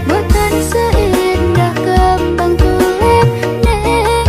Boten seindah kembang tulip ning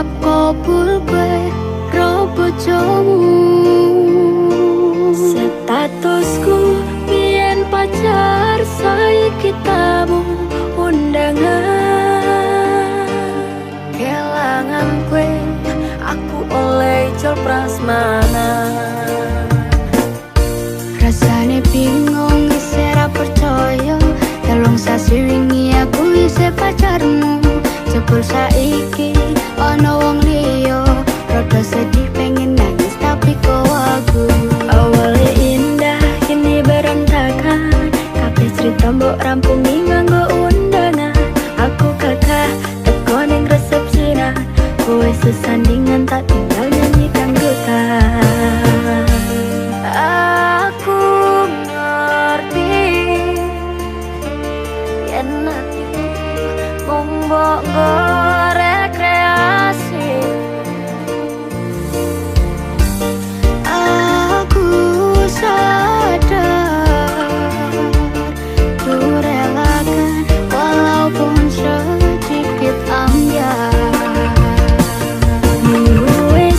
siap kabul kowe ro bojomu. Statusku biyen pacar, saiki tamu undangan. Kelangan kowe aku oleh jol prasmanan. Rasane bingung isih ra percaya, telung sasi wingi aku isih pacarmu. Jebul saiki ana wong liya, rada sedih pengen nangis tapi kok aku. Awalnya indah kini berantakan, kabeh cerita mbok rampungi nganggo undangan. Aku kakak teko ning resepsinan, kowe sesandingan tak tinggal nyanyi dangdutan. Aku ngerti yen atiku mung mbok rekreasi. Aku sadar ku relakan walaupun sedikit ambiar. Gue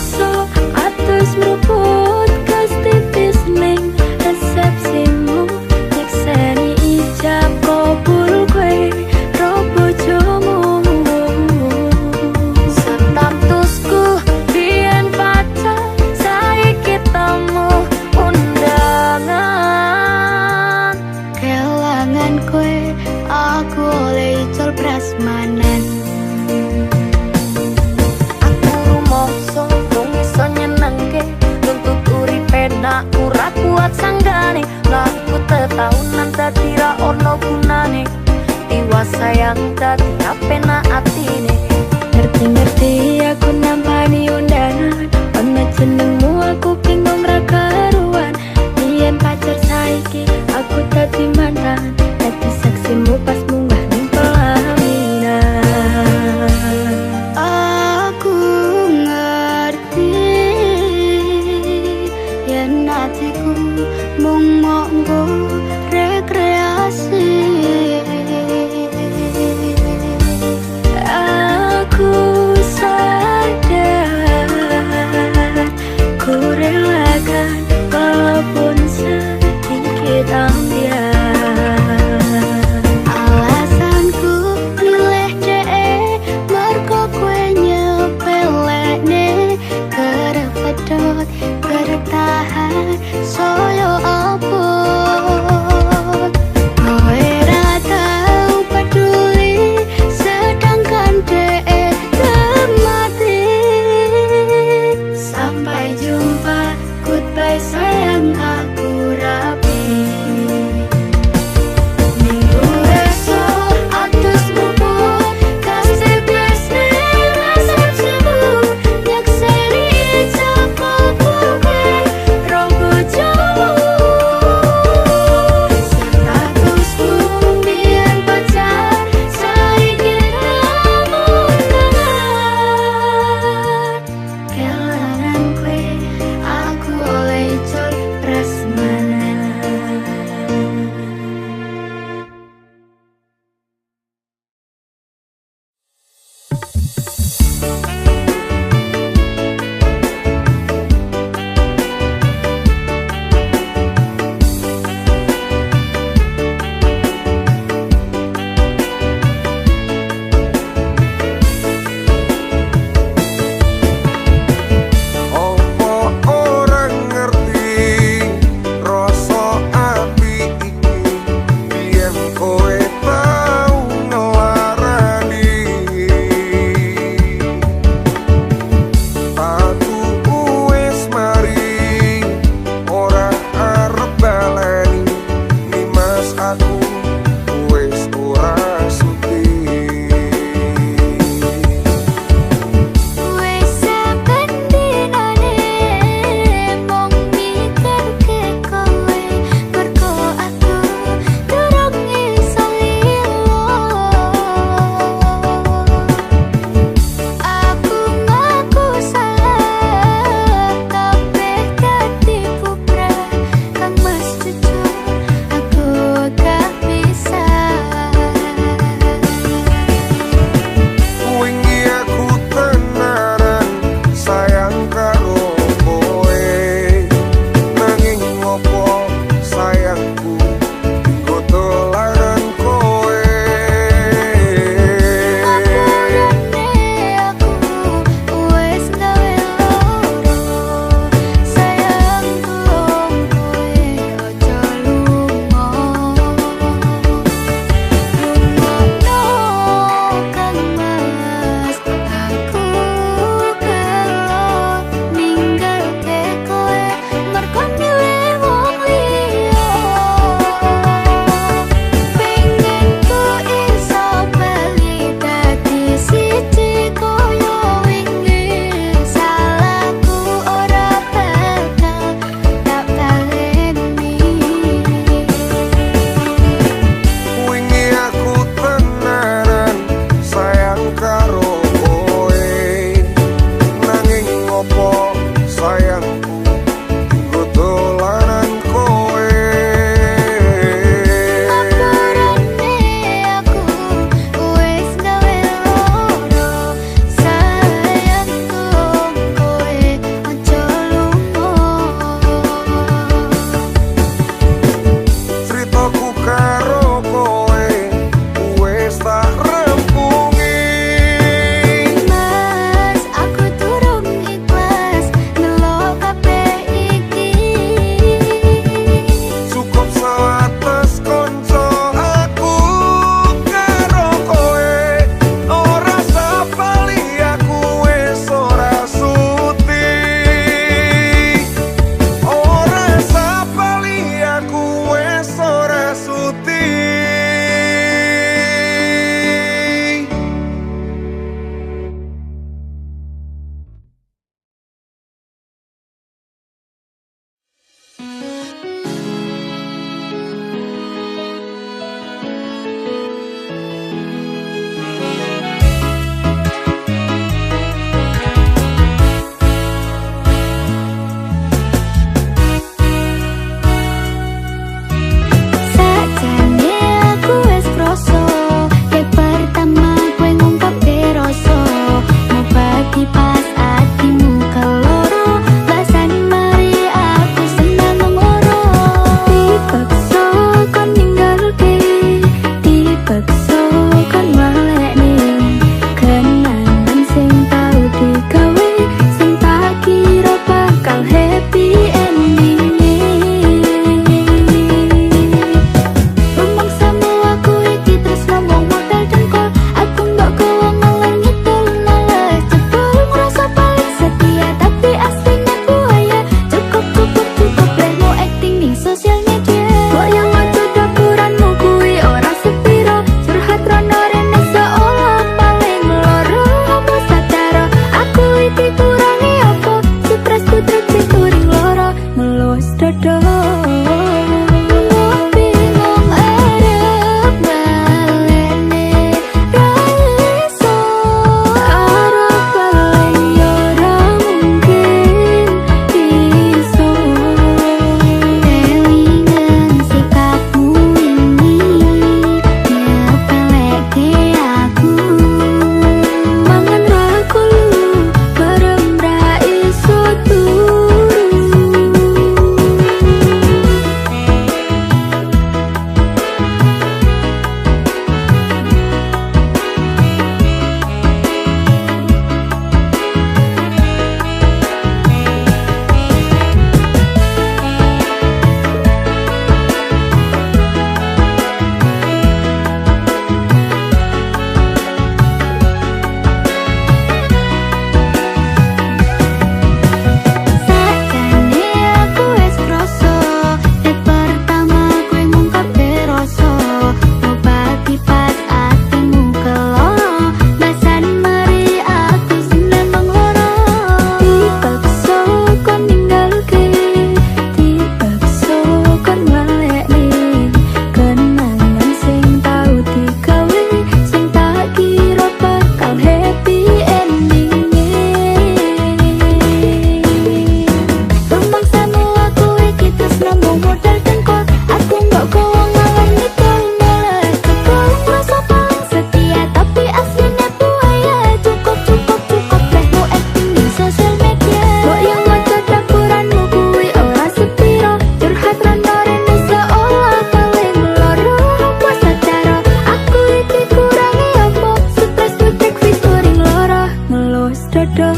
dodo.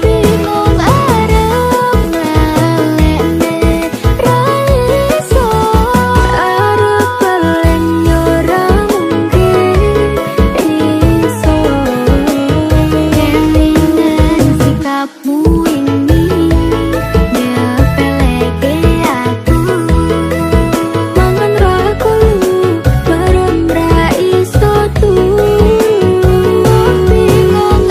Bingung arep ngalekne ra iso, arep balen yo ra mungkin iso. Kelingan sikapmu ini nyepeleke aku, mangan ra kudu merem ra iso turu. Bingung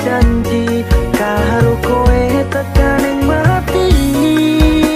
janji karo kowe tekan ing mati.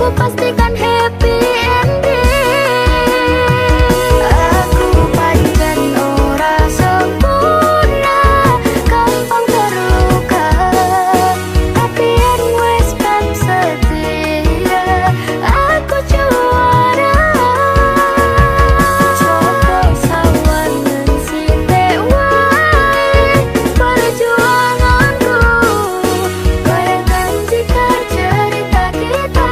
Ku pastikan happy ending. Aku pancen ora sempurna, gampang terluka, tapi yen wis ben setia, aku juara. Coba sawangan sithik wae perjuanganku, bayangkan jika cerita kita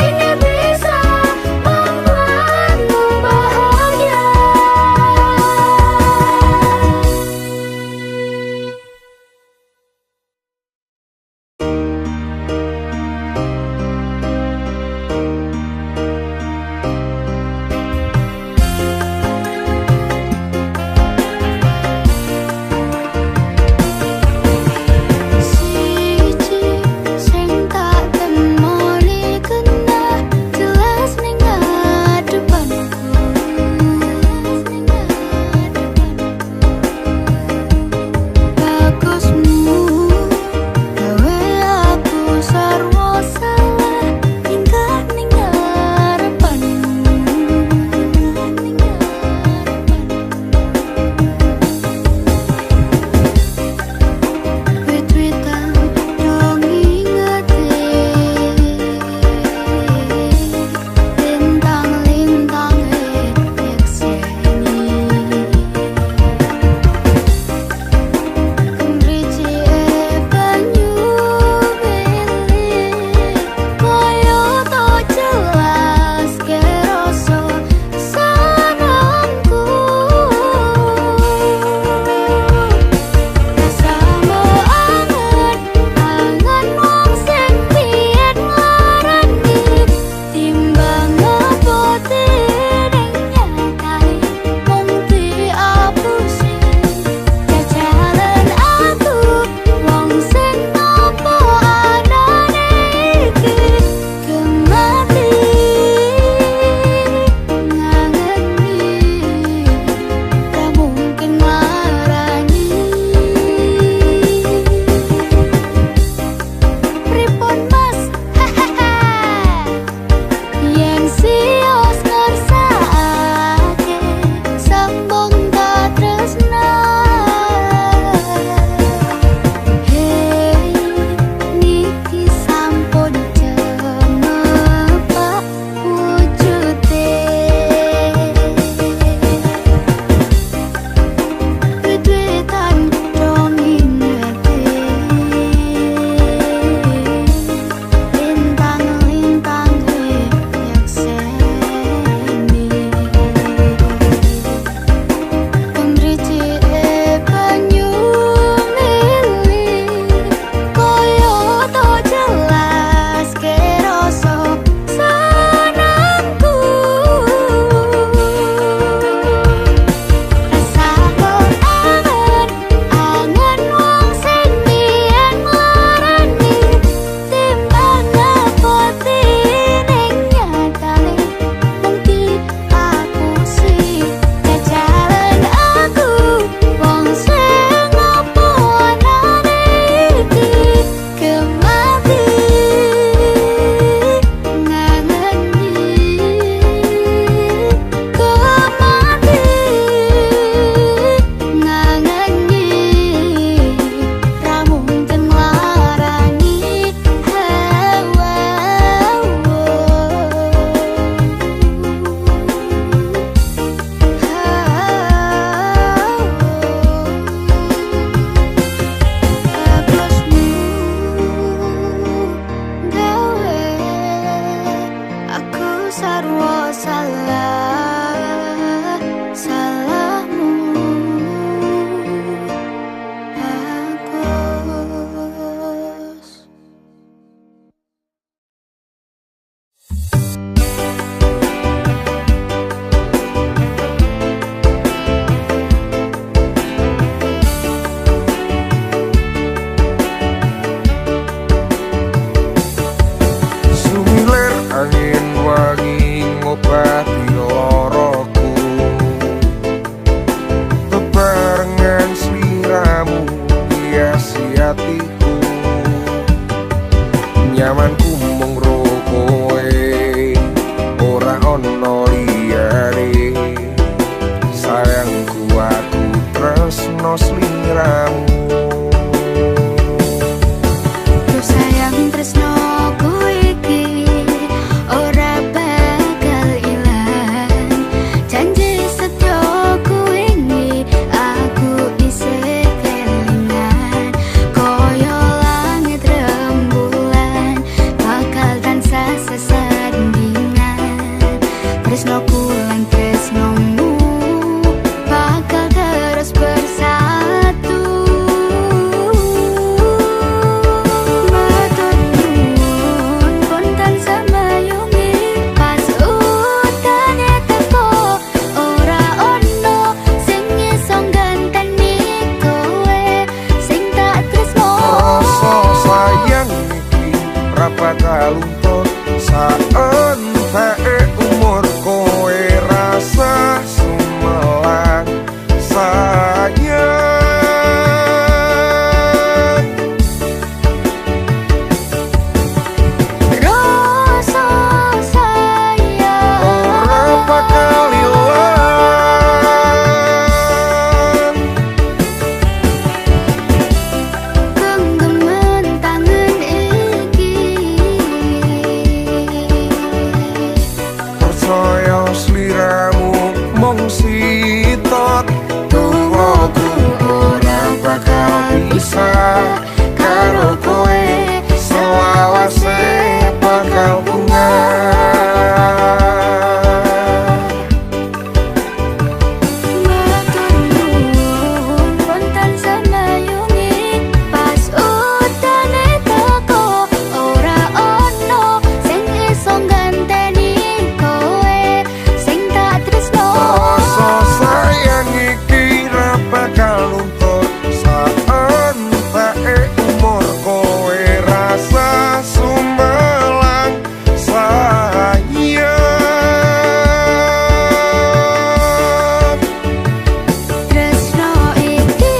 ini bisa aku tresno sliramu. Terus sayang tresnoku iki ora bakal ilang. Janji setyaku ini aku isih kelingan. Koyo langit rembulan bakal tansah sesandingan. Tresnoku lan tresnomu bakal terus bersatu. Matur nuwun kontan samayungi pas utane teko ora ono sing iso ngganteni kowe sing tak tresno. Rasa sayang iki ra bakal luntur saentek umur kowe rasa sumelang sayang. Rasa sayang Ora bakal ilang. genggaman tangan iki Percaya sliramu mung sitot, tuwaku ora bakal bisa karo kowe, selawase bakal matur nuwun kontan samayungi pas utane teko ora ono sing iso ngganteni kowe sing tak tresno. Rasa sayang iki ra bakal luntur saentek umur kowe rasa sumelang sayang. Tresno iki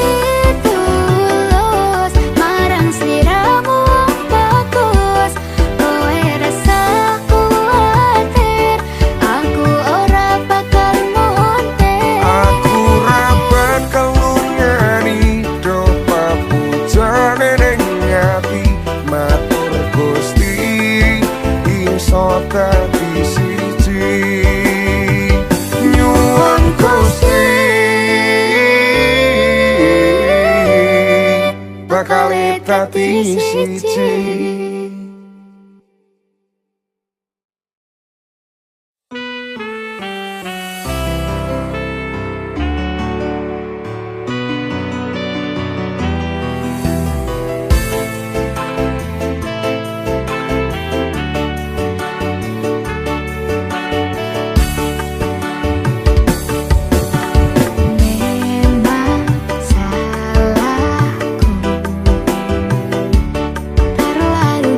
tulus marang sliramu bagus. Kowe rasa kuwatir aku ora bakal muntir. Aku ra bakal lungani do papujane ning ati, matur Gusti iso dadi siji. Nyuwun Gusti bakal dadi siji. Memang salahku terlalu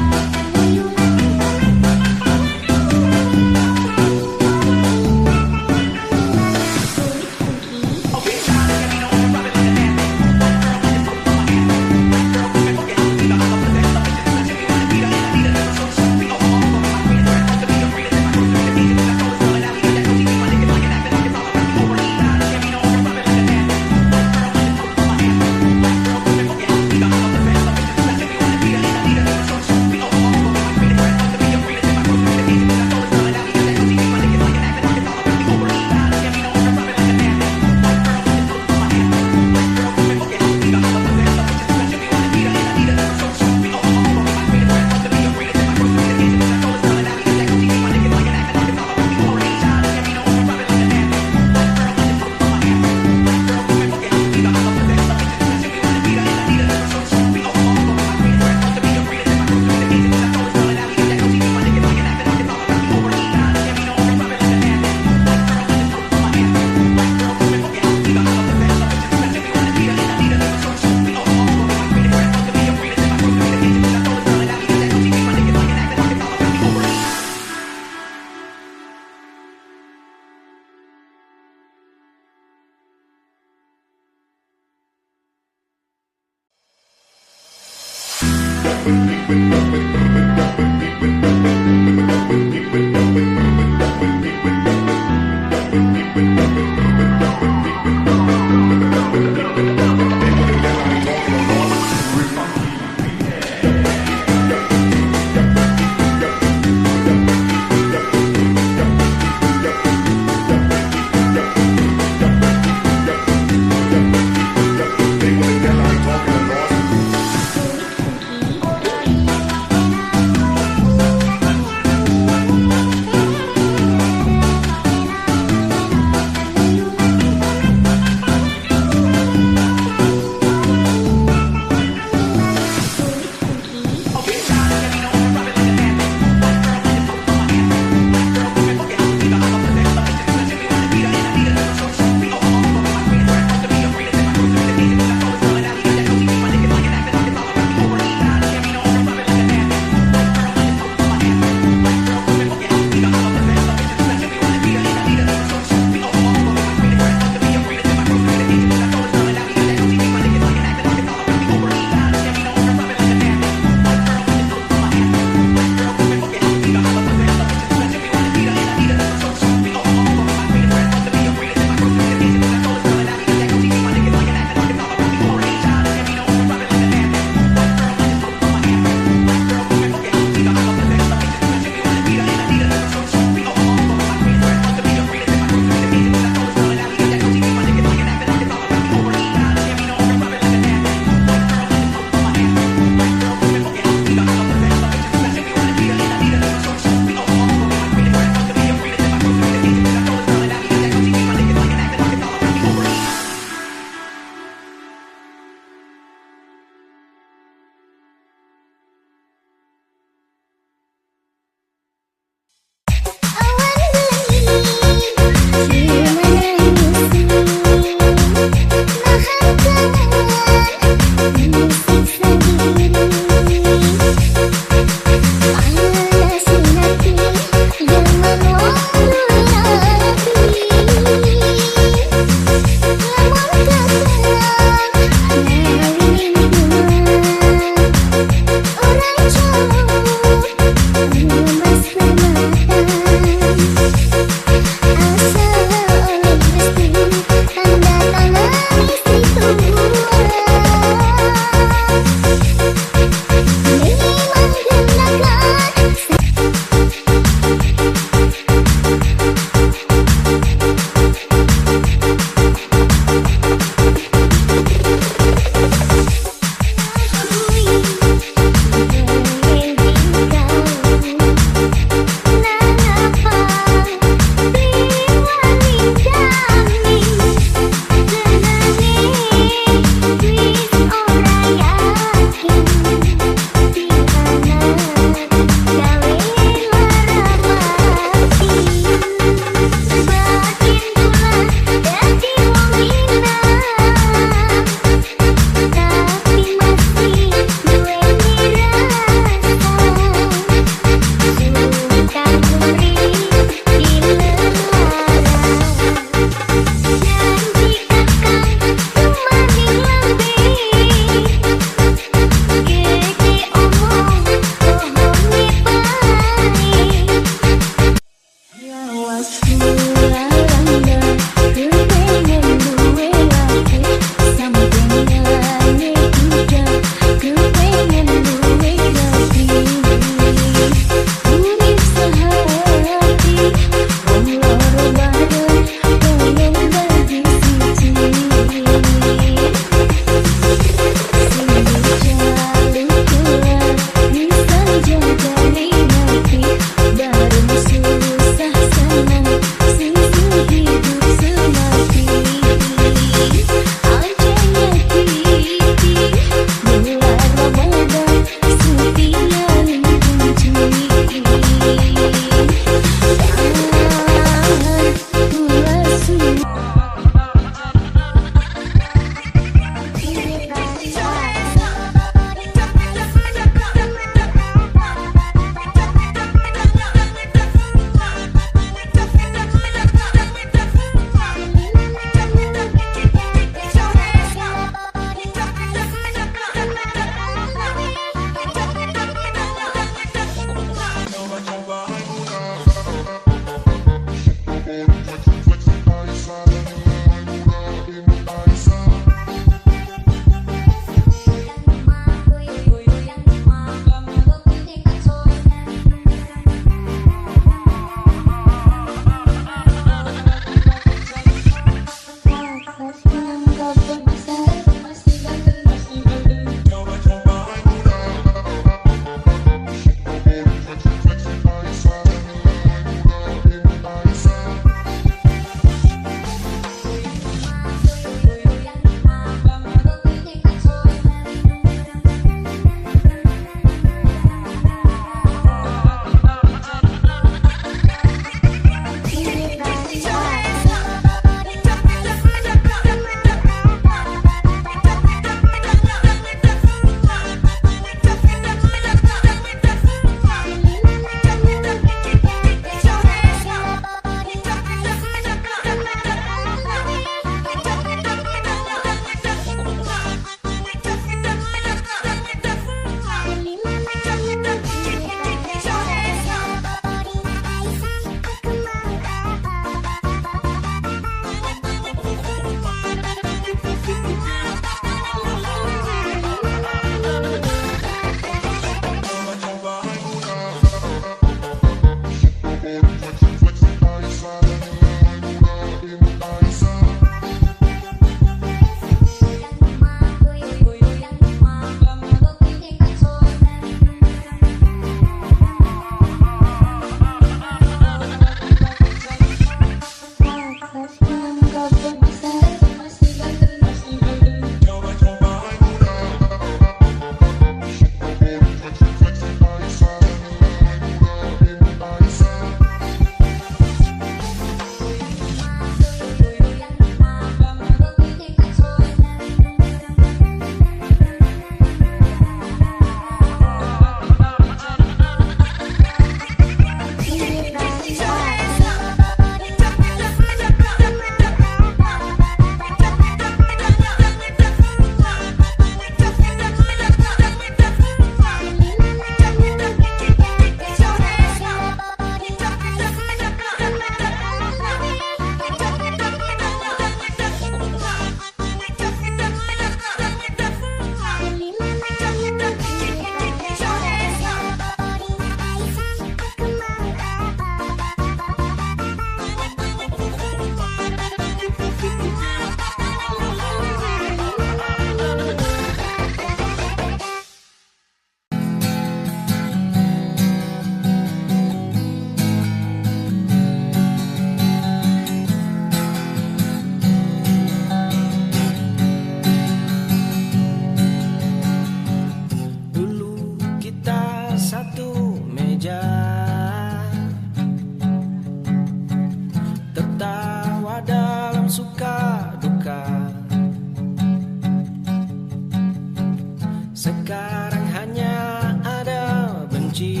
Sekarang hanya ada benci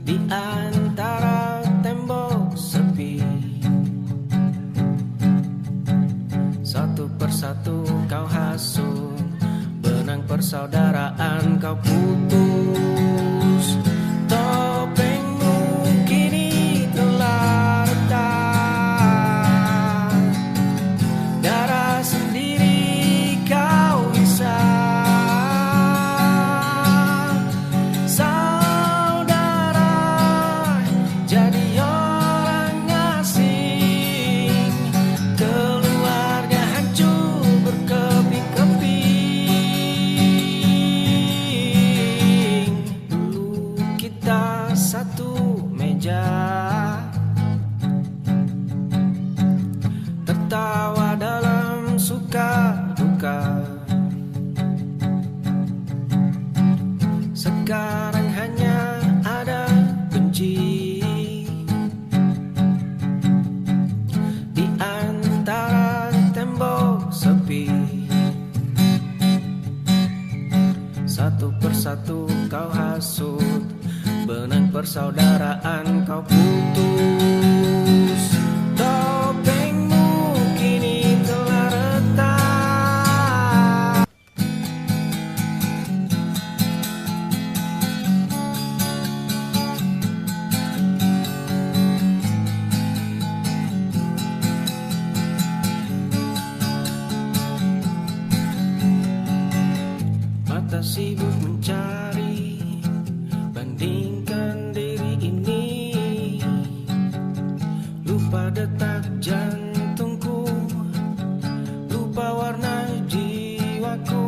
di antara tembok sepi. Satu persatu kau hasut, benang persaudaraan kau putus. Topengmu kini telah retak, darah sendiri kau hisap. Saudara jadi orang asing, keluarga hancur berkeping-keping. Dulu kita satu meja, tertawa dalam suka duka. Sekarang hanya ada benci di antara tembok sepi. Satu persatu kau hasut, benang persaudaraan kau putus. Topengmu kini telah retak. Mata sibuk mencari, bandingkan diri ini. Lupa detak jantungku, lupa warna jiwaku.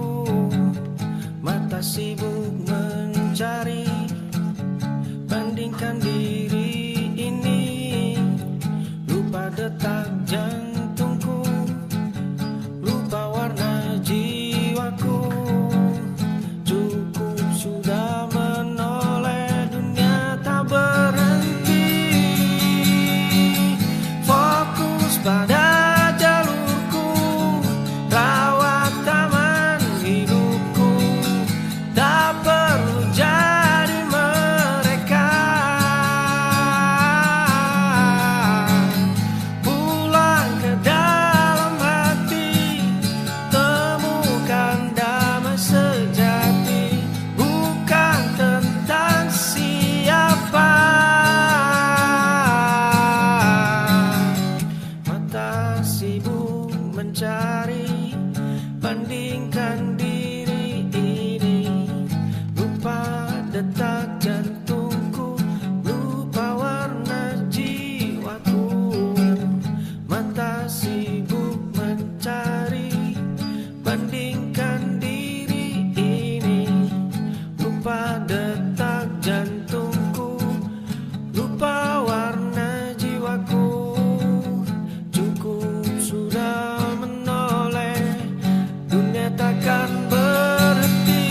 Mata sibuk mencari, bandingkan diri ini. Lupa detak jantungku, lupa warna jiwaku. Cukup sudah menoleh, dunia tak berhenti. Fokus pada jalurku, rawat taman hidupku. Tak perlu jadi mereka. Pulang ke dalam hati, temukan damai sejati. Bukan tentang siapa. Mata sibuk mencari, bandingkan diri ini. Lupa detak jantungku, lupa warna jiwaku. Mata sibuk mencari, bandingkan diri ini. Lupa detak jantungku, lupa warna jiwaku. Cukup sudah menoleh, dunia takkan berhenti.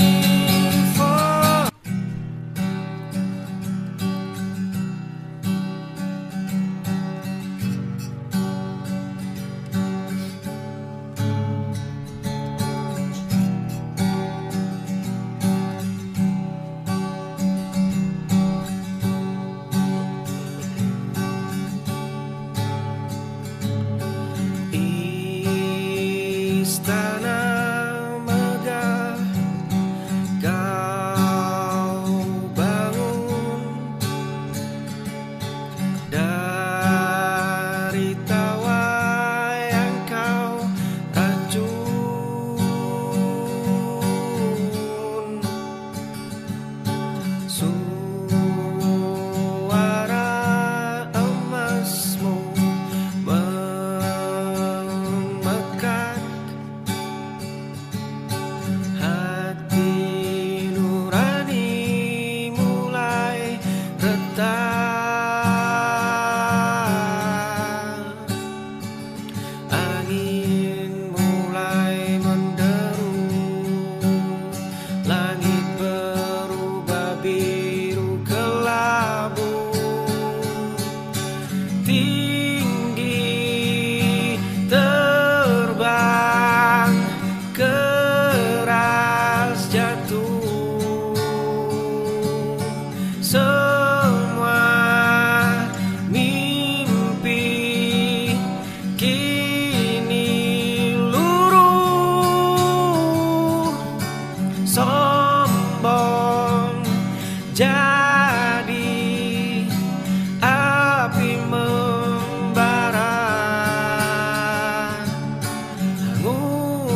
Istana megah kau bangun dari tawa yang kau racun. Suara emasmu memekat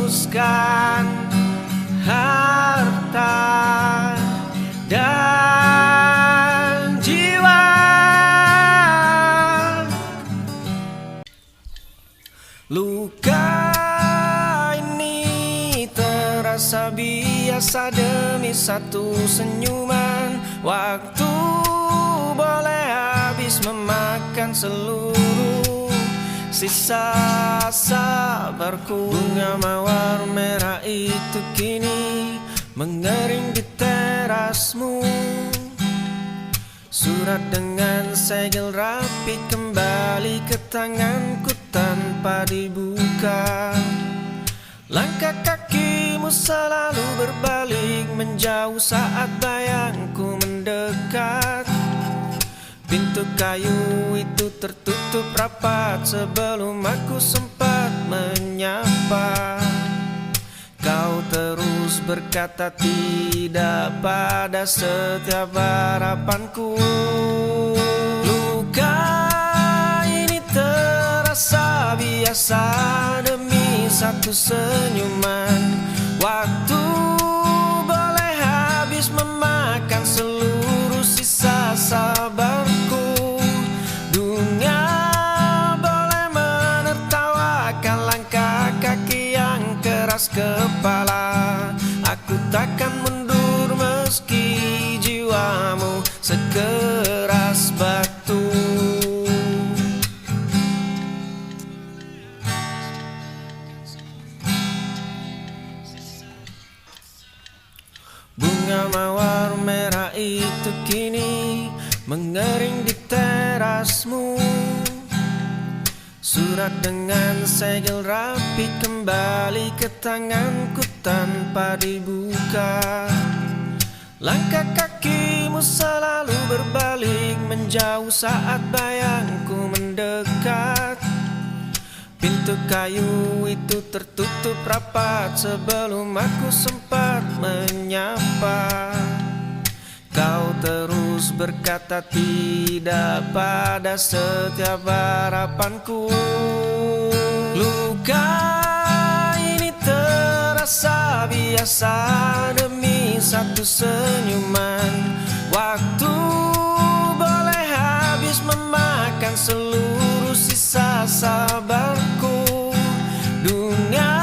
mengharuskan harta dan jiwa. Luka ini terasa biasa demi satu senyuman. Waktu boleh habis memakan seluruh sisa sabarku. Bunga mawar merah itu kini mengering di terasmu. Surat dengan segel rapi kembali ke tanganku tanpa dibuka. Langkah kakimu selalu berbalik menjauh saat bayangku mendekat. Pintu kayu itu tertutup rapat sebelum aku sempat menyapa. Kau terus berkata tidak pada setiap harapanku. Luka ini terasa biasa demi satu senyuman. Waktu boleh habis memakan seluruh sisa sabarku. Dunia boleh menertawakan langkah kaki yang keras kepala. Aku takkan mundur meski jiwamu sekeras batu. Bunga mawar merah itu kini mengering di terasmu. Surat dengan segel rapi kembali ke tanganku tanpa dibuka. Langkah kakimu selalu berbalik menjauh saat bayangku mendekat. Pintu kayu itu tertutup rapat sebelum aku sempat menyapa. Kau terus berkata tidak pada setiap harapanku. Luka ini terasa biasa demi satu senyuman. Waktu boleh habis memakan seluruh sisa sabarku. Dunia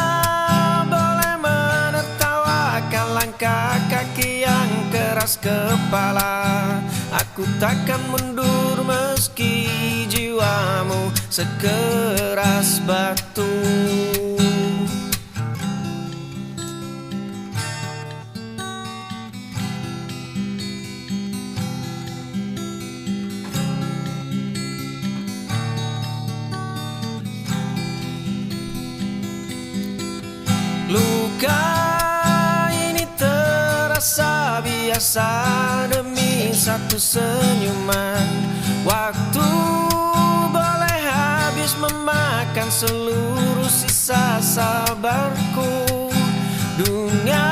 boleh menertawakan langkah kaki yang keras kepala. Aku takkan mundur meski jiwamu sekeras batu. Luka ini terasa biasa demi satu senyuman. Waktu boleh habis memakan seluruh sisa sabarku. Dunia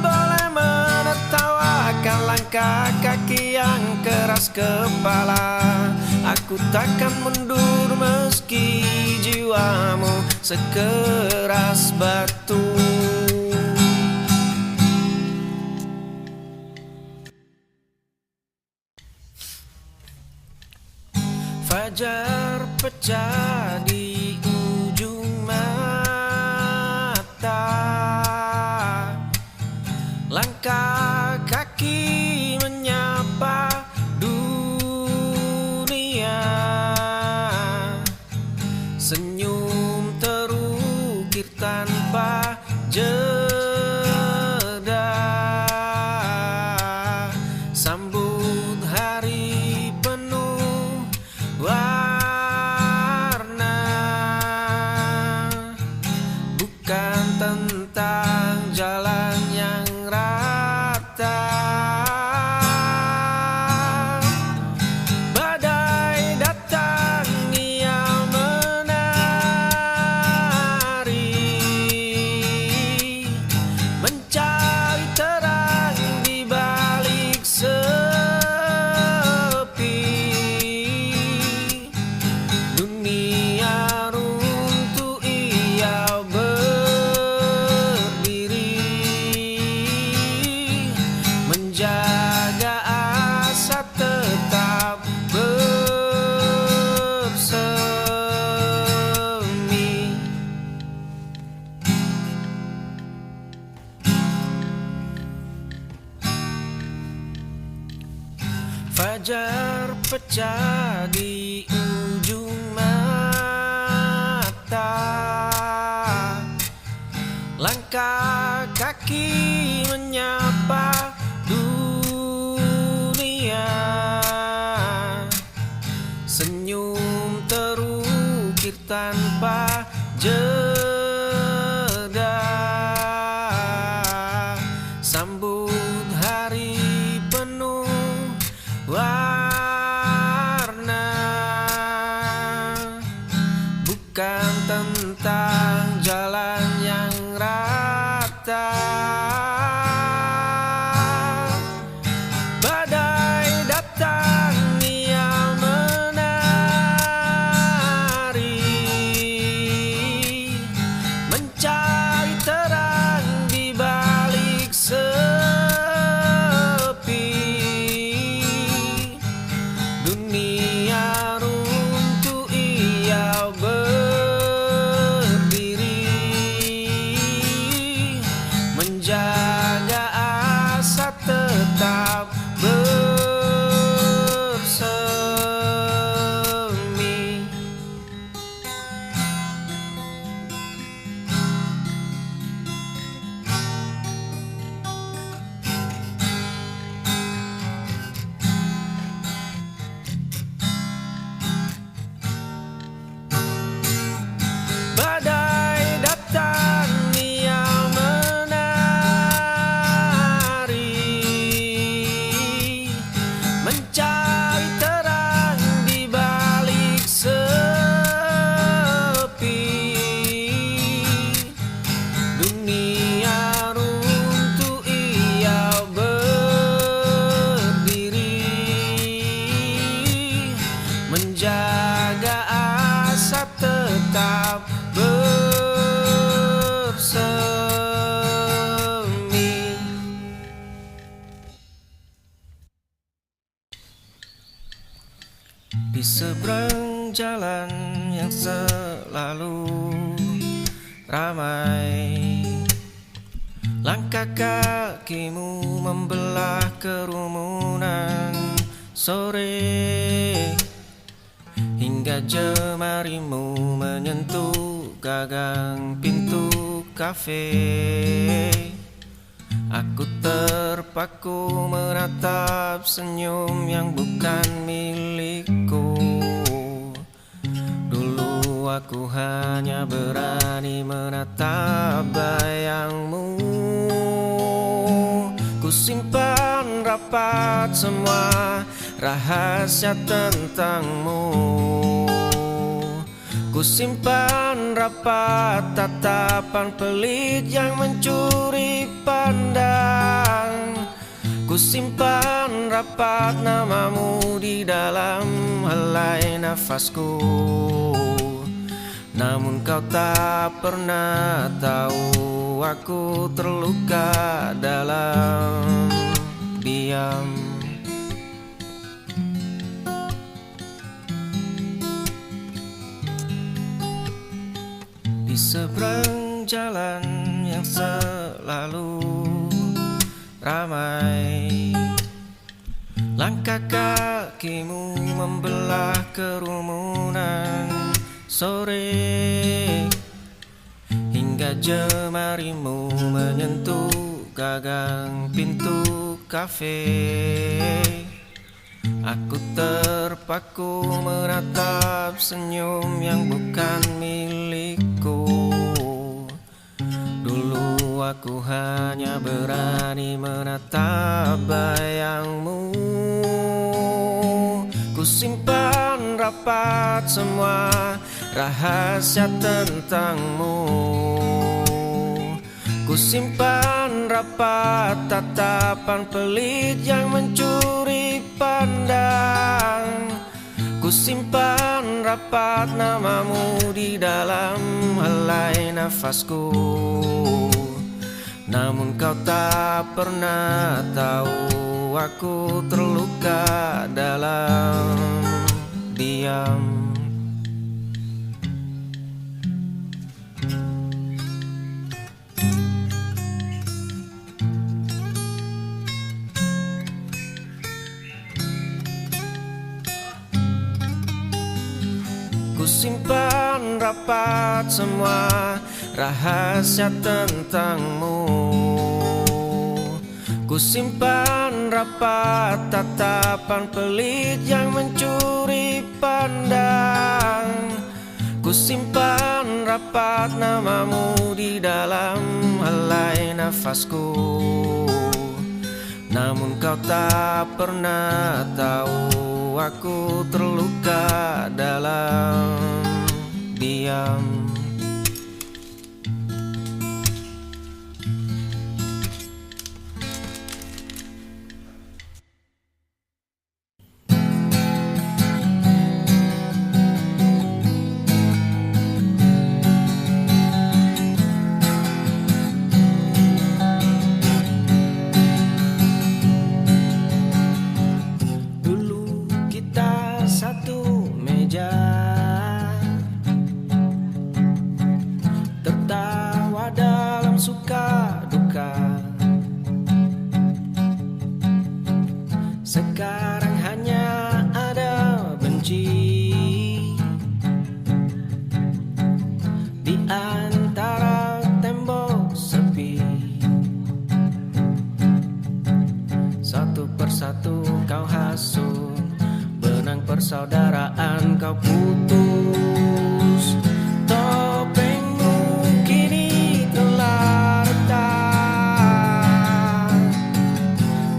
boleh menertawakan langkah kaki yang keras kepala. Aku takkan mundur meski jiwamu sekeras batu. Fajar pecah di ujung mata. Langkah kaki menyapa dunia. Senyum terukir tanpa jeda. Sambut hari penuh warna. Bukan tentang jalan yang rata. Badai datang ia menari, mencari terang di balik sepi. Dunia runtuh ia berdiri. Fajar pecah di ujung mata, langkah kaki menyapa dunia, senyum terukir tanpa jeda, sambut hari penuh warna, bukan tentang jalan yang rata. Badai datang ia menari, mencari terang di balik sepi. Dunia runtuh ia berdiri, menjaga asa tetap bersemi. Badai datang ia menari, mencari terang di balik sepi. Dunia runtuh ia berdiri, menjaga asa tetap bersemi. Di seberang jalan yang selalu ramai, langkah kakimu membelah kerumunan sore, hingga jemarimu menyentuh gagang pintu kafe. Aku terpaku menatap senyum yang bukan milikku. Dulu aku hanya berani menatap bayangmu. Ku simpan rapat semua rahasia tentangmu. Ku simpan rapat tatapan pelit yang mencuri pandang. Ku simpan rapat namamu di dalam helai nafasku. Namun kau tak pernah tahu aku terluka dalam diam. Di seberang jalan yang selalu ramai, langkah kakimu membelah kerumunan sore, hingga jemarimu menyentuh gagang pintu kafe. Aku terpaku menatap senyum yang bukan milikku. Dulu aku hanya berani menatap bayangmu. Ku simpan rapat semua rahasia tentangmu. Ku simpan rapat tatapan pelit yang mencuri pandang. Ku simpan rapat namamu di dalam helai nafasku. Namun kau tak pernah tahu aku terluka dalam diam. rapat semua rahasia tentangmu. Ku simpan rapat tatapan pelit yang mencuri pandang. Ku simpan rapat namamu di dalam helai nafasku. Namun kau tak pernah tahu aku terluka dalam diam. Satu meja, tertawa dalam suka duka. Sekarang hanya ada benci di antara tembok sepi. Satu persatu kau hasut, benang persaudaraan kau putus. Topengmu kini telah retak,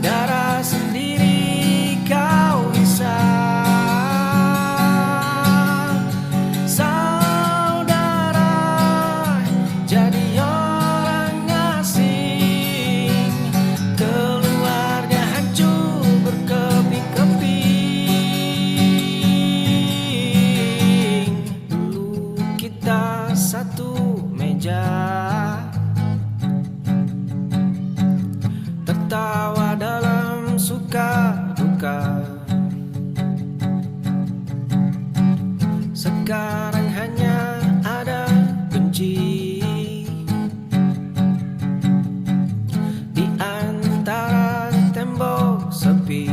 darah sendiri kau hisap. Saudara jadi orang asing, keluarga hancur berkeping-keping. Satu meja, tertawa dalam suka duka. Sekarang hanya ada benci di antara tembok sepi.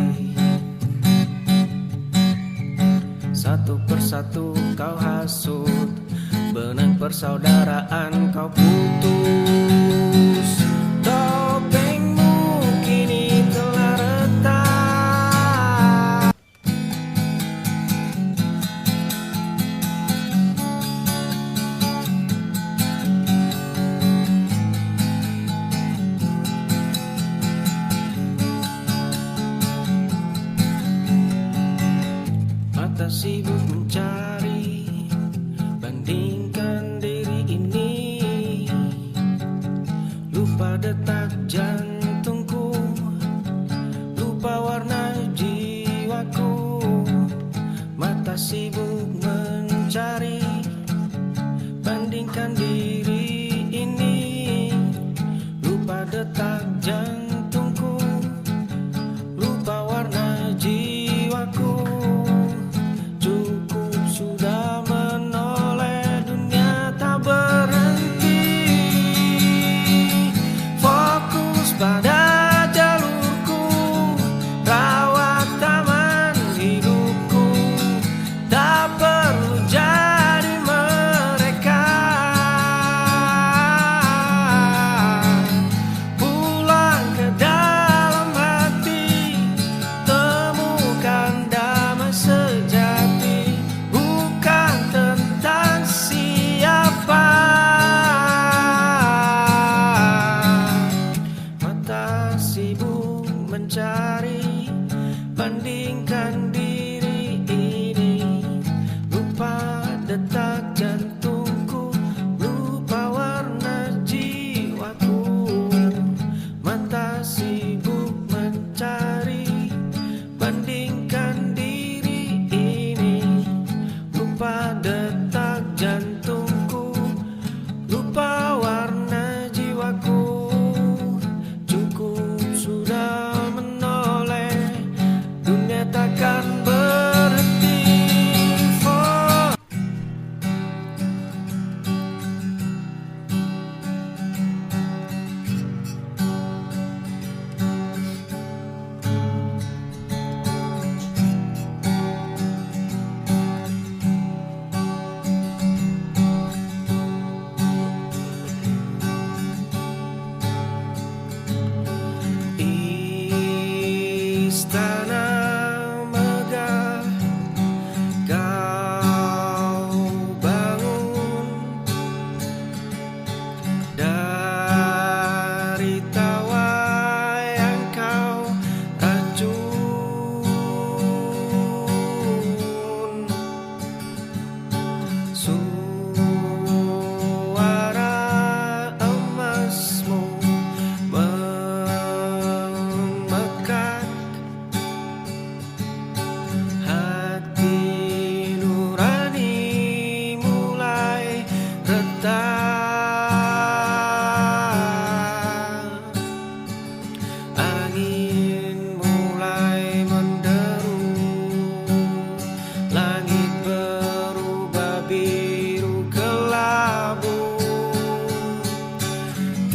Satu persatu kau hasut, benang persaudaraan kau putus. Topengmu kini telah retak. Mata sibuk mencari, bandingkan diri ini. Lupa detak jantungku, lupa warna jiwaku. Mata sibuk mencari, bandingkan diri ini. Lupa detak jantungku, lupa warna jiwaku. Cukup sudah menoleh, dunia tak berhenti. Fokus pada jalurku, rawat taman hidupku. Tak perlu jadi mereka. Pulang ke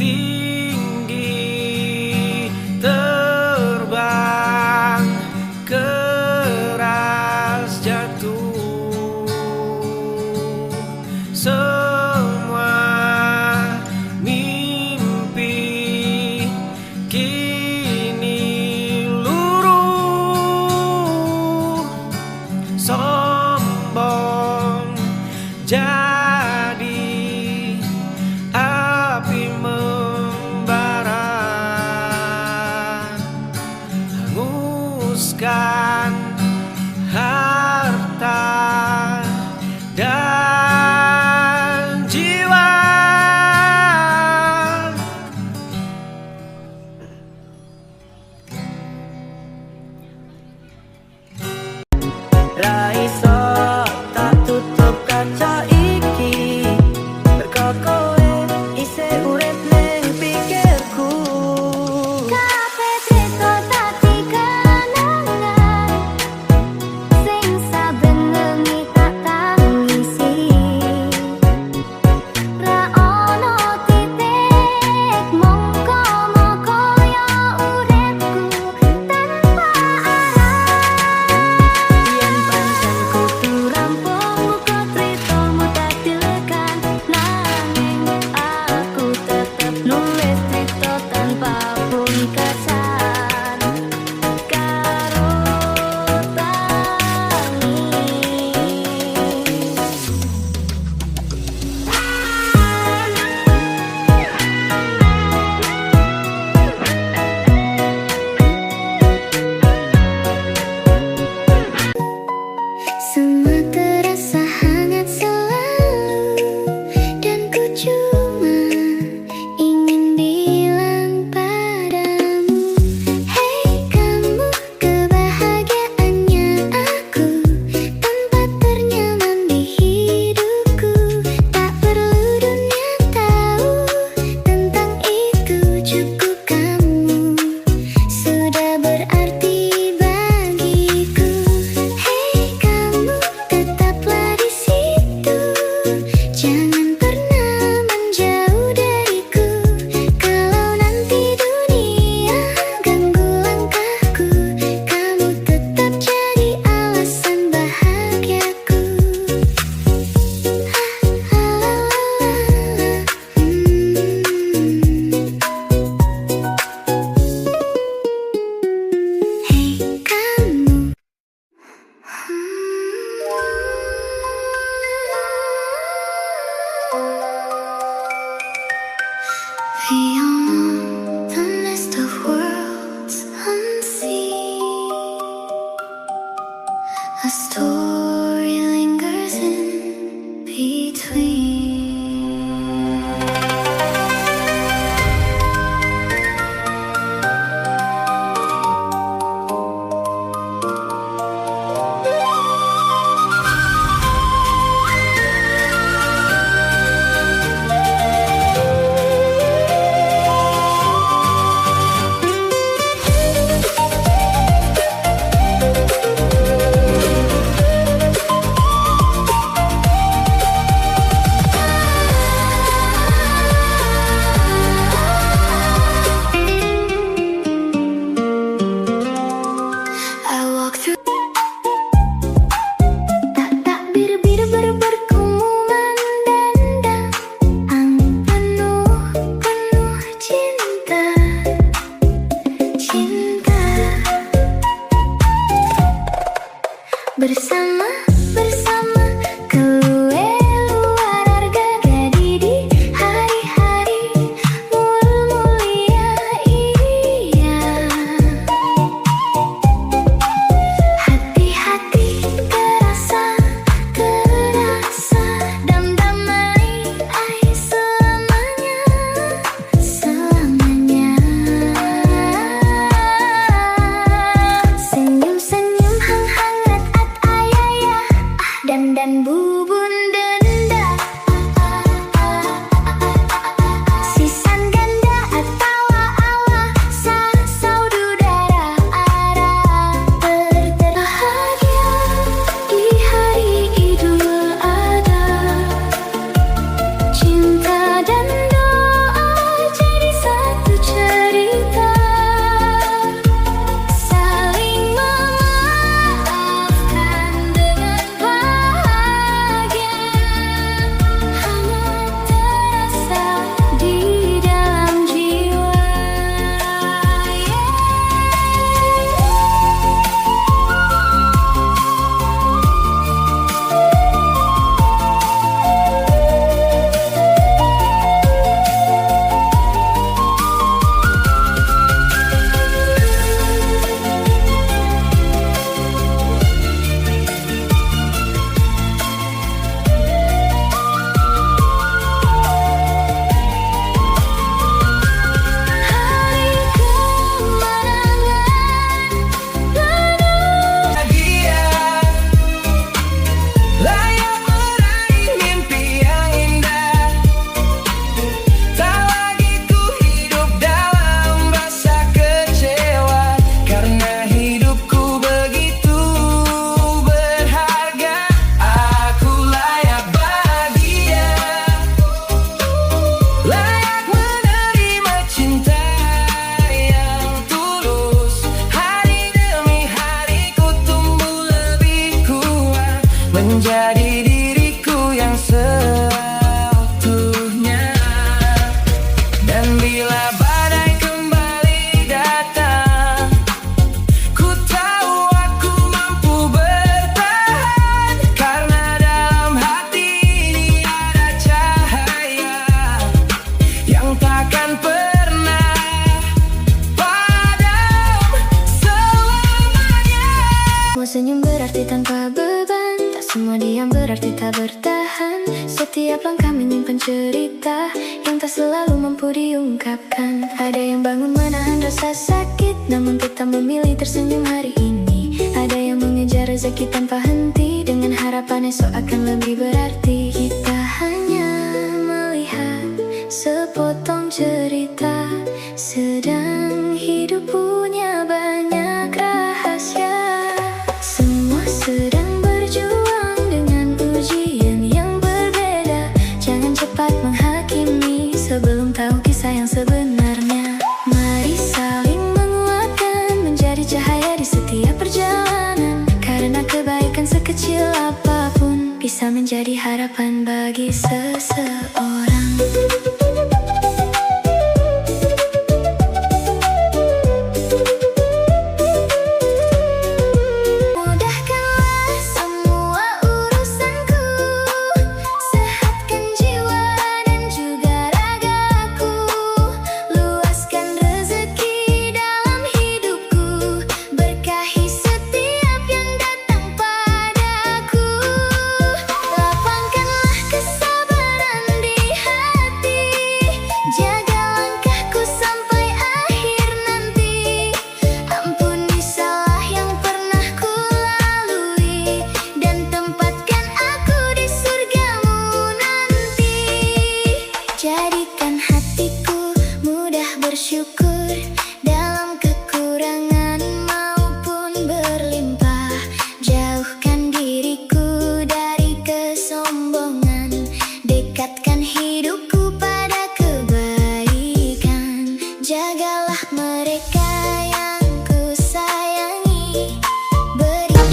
tinggi, terbang keras jatuh. Semua mimpi kini luruh, sombong jadi api membara, hanguskan harta dan jiwa. Raiso tak tutup kaca iki, mergo kowe isih urip ning pikirku. Kabeh crita dadi kenangan sing saben wengi tak tangisi. Ra ono titik mongko ya uripku tanpa arah. Yen pancen kudu rampung muga critamu tak dilekan, nanging aku tetep nulis crita tanpa pungkasan karo semua terasa hangat selalu, dan ku cuma ingin bilang padamu, hei kamu, kebahagiaannya aku, tempat ternyaman di hidupku. Tak perlu dunia tahu tentang itu, cukup kamu sudah berarti bagiku. Hei kamu, tetaplah di situ, jangan pernah menjauh dariku. Kalau nanti dunia ganggu langkahku, kamu tetap jadi alasan bahagiaku. Hei kamu. Beyond the list of worlds unseen, a story lingers in between. takkan pernah padam selamanya. Semua senyum berarti tanpa beban, tak semua diam berarti tak bertahan. Setiap langkah menyimpan cerita yang tak selalu mampu diungkapkan. Ada yang bangun menahan rasa sakit, namun tetap memilih tersenyum hari ini. Ada yang mengejar rezeki tanpa henti, dengan harapan esok akan lebih berarti. Kita hanya melihat sepotong cerita, sedang hidup punya banyak rahasia. Semua sedang berjuang dengan ujian yang berbeda. Jangan cepat menghakimi sebelum tahu kisah yang sebenarnya. Mari saling menguatkan, menjadi cahaya di setiap perjalanan. Karena kebaikan sekecil apapun bisa menjadi harapan bagi seseorang. Mudahkanlah semua urusanku, sehatkan jiwa dan juga ragaku. Luaskan rezeki dalam hidupku, berkahi setiap yang datang padaku. Lapangkanlah kesabaran di hati, jaga langkahku sampai akhir nanti. Ampuni salah yang pernah ku lalui, dan tempatkan aku di surgamu nanti. Jadikan hatiku mudah bersyukur dalam kekurangan maupun berlimpah. Jauhkan diriku dari kesombongan, dekatkan hidupku pada kebaikan. Jagalah mereka yang ku sayangi.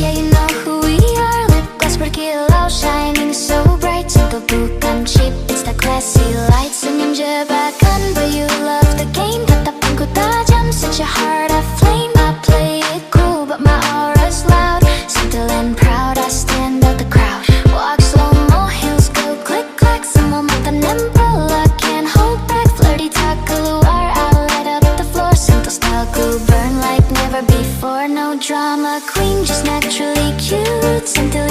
Yeah, you know who we are. Lip gloss berkilau, shining so bright. Sentuh bukan cheap, it's the classy light. Senyum jebakan, but you love the game. Tatapanku tajam, such a heart of flame. I play it cool, but my aura's loud. Gentle and proud, I stand out the crowd. Walk slow-mo, heels go click-clack. Semua mata nempel, I can't hold back. Flirty talk keluar, I light up the floor. Sentuh styleku burn like never before. No drama queen, just naturally cute. Sentuh